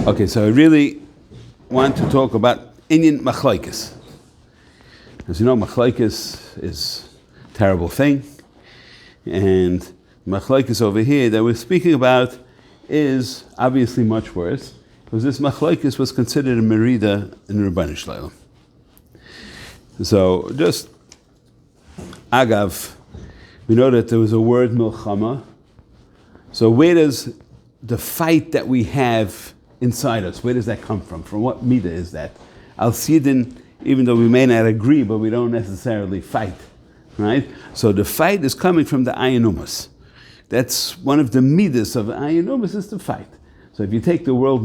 Okay, so I really want to talk about Inyan Machlokes. As you know, Machlokes is a terrible thing, and Machlokes over here that we're speaking about is obviously much worse, because this Machlokes was considered a merida in Rabban Shlomo. So just agav, we know that there was a word milchama. So where does the fight that we have inside us, where does that come from? From what midah is that? Al Sidin, even though we may not agree, but we don't necessarily fight, right? So the fight is coming from the ayin umas. That's one of the midas of ayin umas is the fight. So if you take the word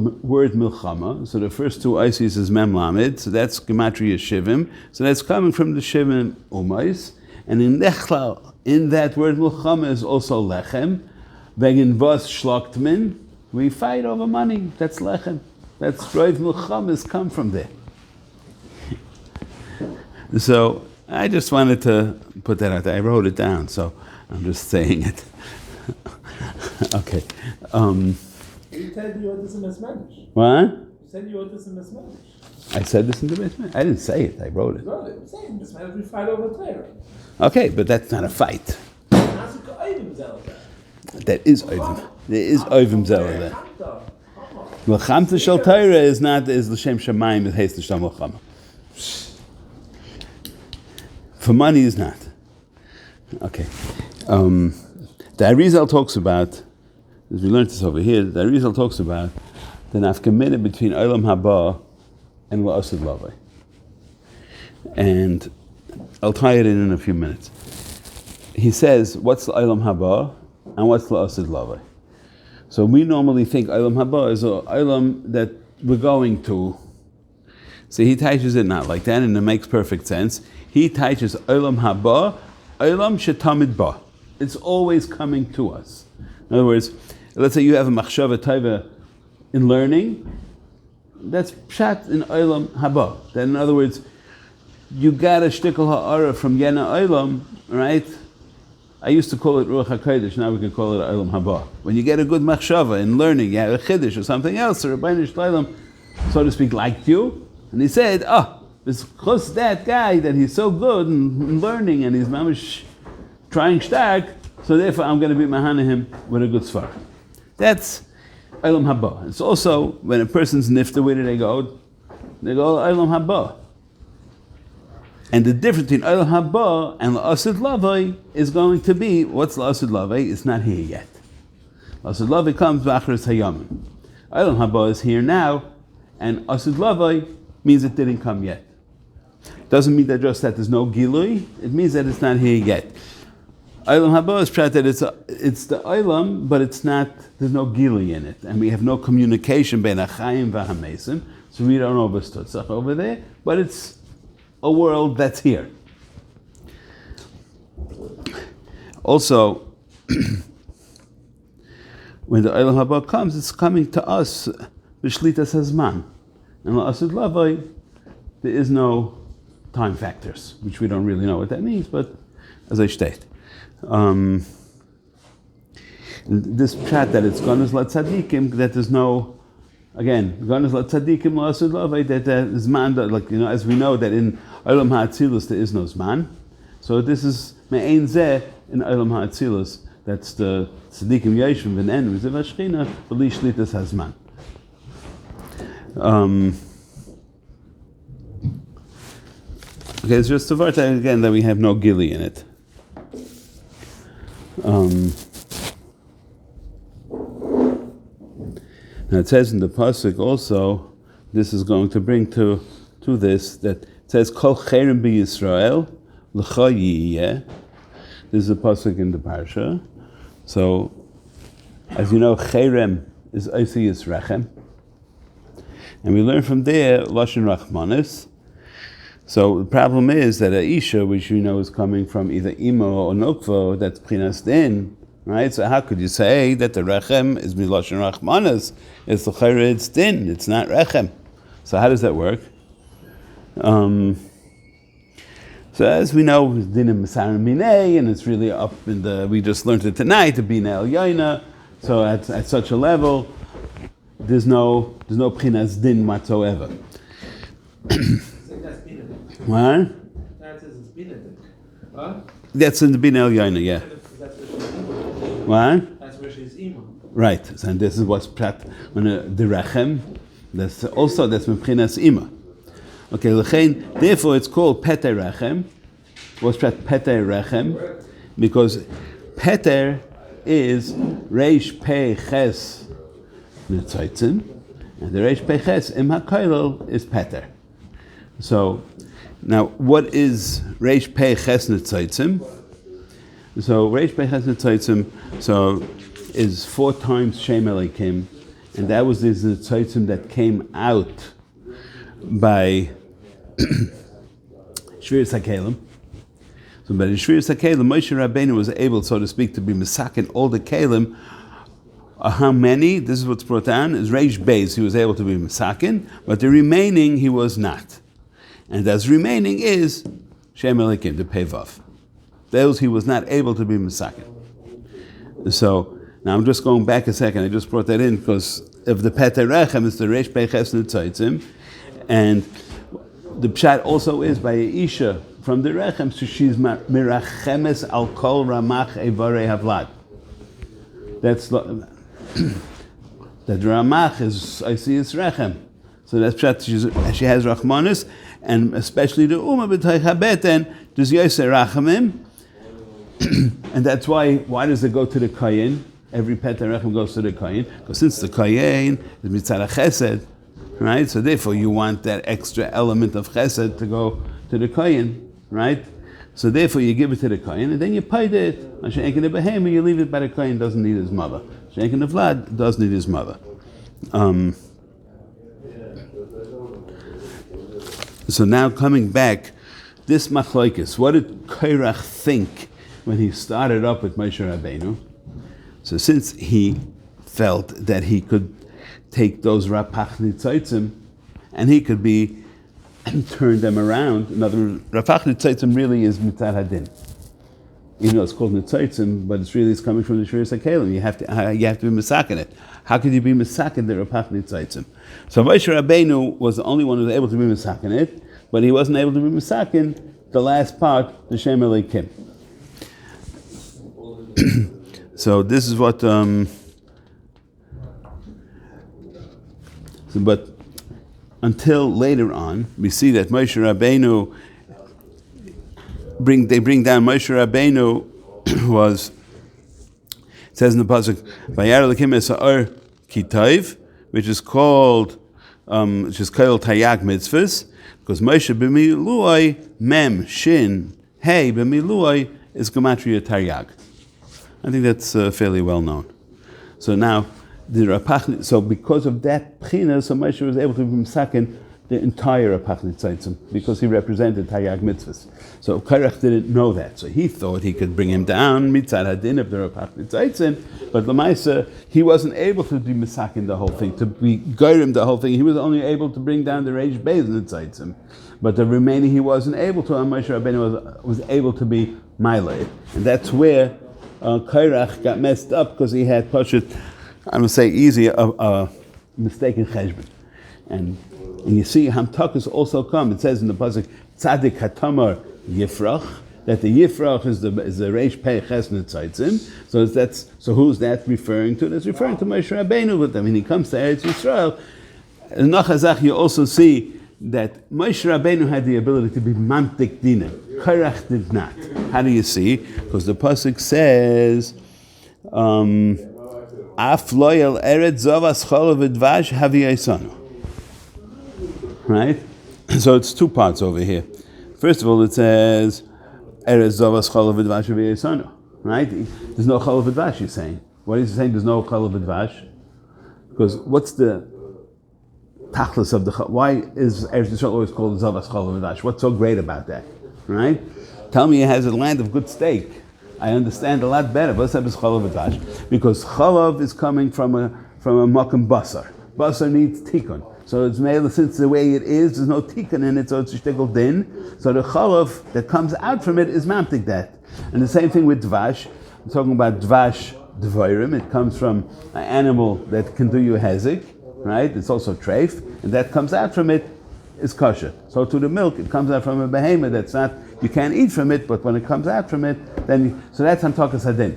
milchama, so the first two isis is mem lamed, so that's gematria shivim, so that's coming from the shivim umais, and in that word milchama is also lechem, wegen was schlagt men, we fight over money, that's lechem. That's roiv milchamas come from there. So I just wanted to put that out there. I wrote it down, so I'm just saying it. Okay. You said you wrote this in Spanish. What? You said you wrote this in Spanish. I said this in the basement? I didn't say it, I wrote it. You wrote it. I'm saying in Spanish we fight over Torah. Okay, but that's not a fight. That is Ovim. There is Ovim Zela there. L'chamta shel Torah is l'shem shamayim, it hates l'sham l'chama. For money is not. Okay. The Arizal talks about, as we learned this over here, the Arizal talks about the nafkamina between Olam Haba and La'asid Lavai. And I'll tie it in a few minutes. He says, what's Olam Haba and what's La'asid Lavai? So we normally think Olam Haba is a Olam that we're going to. So he teaches it not like that, and it makes perfect sense. He teaches Olam Haba, Olam shetamid ba. It's always coming to us. In other words, let's say you have a machshava taiva in learning, that's pshat in Olam Haba. Then in other words, you got a shtickle ha'ara from Yena Olam, right? I used to call it Ruach HaKodesh, now we can call it Olam Haba. When you get a good machshava in learning, you have a chiddush or something else, or a Rabbeinu Shlomo, so to speak, liked you, and he said, because that guy, that he's so good in learning, and he's mamish trying stark, so therefore I'm going to be mahana him with a good svar. That's Olam Haba. It's also, when a person's nifta, where do they go? They go Olam Haba. And the difference between Olam Haba and La'asid Lavai is going to be, what's La'asid Lavai? It's not here yet. La'asid Lavai comes b'achras hayamim. Olam Haba is here now, and Asid Lavai means it didn't come yet. Doesn't mean that just that there's no gilui, it means that it's not here yet. Olam Haba is prat that it's the Olam, but it's not, there's no gilui in it, and we have no communication ben achayim v'hamesim, so we don't know v'stutzach over there, but it's a world that's here. Also, when the Olam Haba comes, it's coming to us b'shlitas hazman. And La'asid Lavai, there is no time factors, which we don't really know what that means, but as I state. This chat that it's Ganas La Tzadikim, that there's no, again, Ganas La Tzadikim La'asid Lavai, that is man, like, you know, as we know that in Olam HaAtzilus there is no Zman. So this is Me'ein Zeh in Olam HaAtzilus, that's the Tzadikim Yeshvim V'nen V'ziv HaShchina, V'li Shlitas HaZman. Okay, it's just a word again that we have no gili in it. Now it says in the pasuk also, this is going to bring to this, that it says Kol Cherem B'Yisrael L'cha Yiyeh. This is a pasuk in the parsha. So, as you know, Cherem is Osi Yisrechem. And we learn from there Lashon Rachmanis. So the problem is that a Isha, which we know is coming from either Imo or Nokvo, that's Prinas Din, right? So how could you say that the Rechem is Milashon Rachmanis? It's the Chayre, it's Din, it's not Rechem. So how does that work? So as we know, Din and Masar Minei, and it's really up in we just learned it tonight, the Bina El Yaina. So at such a level, there's no Pchinas Din whatsoever. What? That's in the Bin Elyoina, yeah. What? That's where she's Ima. Right, and this is what's prat when the Rechem. That's Mepchinas Ima. Okay, l'chein, therefore it's called Peter Rechem. What's prat Peter Rechem? Because Peter is Reish Pei Ches Netzotzim, and the Reish Pei Ches Im HaKoilel is Peter. So, now what is Reish Pei Ches Netzotzim? So Reish Pei Ches Netzotzim is 4 times Shem Elokim, and that was the Netzotzim that came out by Shviras HaKelim. So by the Shviras HaKelim, Moshe Rabbeinu was able, so to speak, to be Mesaken all the Kelim. How many? This is what's brought down, is Reish Beis. He was able to be Mesaken, but the remaining he was not. And as remaining is Shem Elokim, the Pevav. Those he was not able to be Mesaken. So, now I'm just going back a second. I just brought that in because of the Peter Rechem, it's the Reish Pei Ches Netzotzim, and the pshat also is by Isha from the Rechem, so she's mirachemes al kol ramach evarei havlad. That's that ramach is I see it's Rechem, so that's pshat. She has rachmanis, and especially the Uma b'tay chabeten does Yosef rachamim, and that's why does it go to the Kayin? Every Peter Rechem goes to the Kayin, because since the Kayin is mitzvah chesed, right? So therefore you want that extra element of chesed to go to the Kayin, right? So therefore you give it to the Kayin, and then you paid it. Mashenkin the Behema, you leave it by the Kayin, doesn't need his mother. Mashenkin the Vlad does need his mother. So now coming back, this machlokes, what did Korach think when he started up with Moshe Rabbeinu? So since he felt that he could take those Rapach Nitzotzim and he could be and turn them around. In other words, Rapach Nitzotzim really is Mitzad Hadin. Even though it's called Nitzotzim, but it's coming from the Shviras HaKelim. You have to be Mesaken it. How could you be Mesaken the Rapach Nitzotzim? So Moshe Rabbeinu was the only one who was able to be Mesaken it, but he wasn't able to be Mesaken the last part, the Shem Elokim. So this is what. But until later on, we see that Moshe Rabbeinu bring down Moshe Rabbeinu was. It says in the pasuk, "Vayar Elokim esa'or kitayv," which is called Tayag mitzvahs, because Moshe b'miluai mem shin hey b'miluai is gematria Tayag. I think that's fairly well known. So now, so because of that pchina, so Moshe was able to be Mesaken the entire Rapach Nitzotzim, because he represented Tayag mitzvahs. So Korach didn't know that, so he thought he could bring him down mitzad hadin of the Rapach Nitzotzim, but Lamaisa, he wasn't able to be Mesaken the whole thing, to be Goyrim the whole thing. He was only able to bring down the Reish Beis Nitzotzim, but the remaining he wasn't able to, and Moshe Rabbeinu was able to be Maileh. And that's where Korach got messed up, because he had Pashut, I'm going to say easy, a mistaken cheshbon. And you see, Hamtakus also come. It says in the pasuk, Tzadik Hatamar Yifrach, that the Yifrach is the Reish Pei Ches Netzotzim. So who's that referring to? That's referring to Moshe Rabbeinu with them. When he comes to Eretz Yisrael, in Nachazach you also see that Moshe Rabbeinu had the ability to be Mamtik Dina. Korach did not. How do you see? Because the pasuk says, Af loyal eretz zavas cholav v'dvash havi eisanu. Right? So it's 2 parts over here. First of all, it says eretz zavas cholav v'dvash havi eisanu. Right? There's no cholav v'dvash, he's saying. What is he saying? There's no cholav v'dvash? Because what's the tachlis of the why is Eretz Yisrael always called zavas cholav v'dvash? What's so great about that? Right? Tell me it has a land of good steak. I understand a lot better. What's up is chalav v'dvash? Because chalav is coming from a makam basar. Basar needs tikkun. So it's made, since the way it is, there's no tikkun in it, so it's a shtickle din. So the chalav that comes out from it is mamtik that. And the same thing with dvash. I'm talking about dvash dvairim. It comes from an animal that can do you hezek, right? It's also treif, and that comes out from it is kosher. So to the milk, it comes out from a behemoth that's not, you can't eat from it, but when it comes out from it, then, so that's Hamtakas Hadin.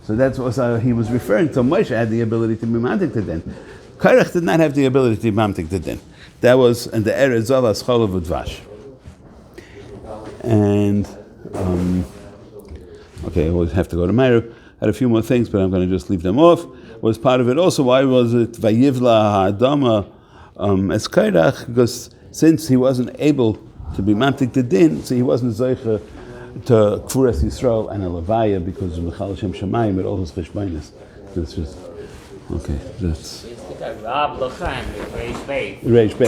So that's what he was referring to. Moshe had the ability to be mamtik to din. Korach did not have the ability to be mamtik to din. That was in the Eretz Zavas Cholav Udvash. And, okay, I always have to go to Meir. Had a few more things, but I'm going to just leave them off. Was part of it also, why was it Vayivla Ha'adama as Korach? Because since he wasn't able to be mamtik to din, so he wasn't Zoicha to Kfuras Yisrael and a Levaya because of Mechal Shem Shemayim and all his cheshbainis. That's just, okay, that's... Reish Bey.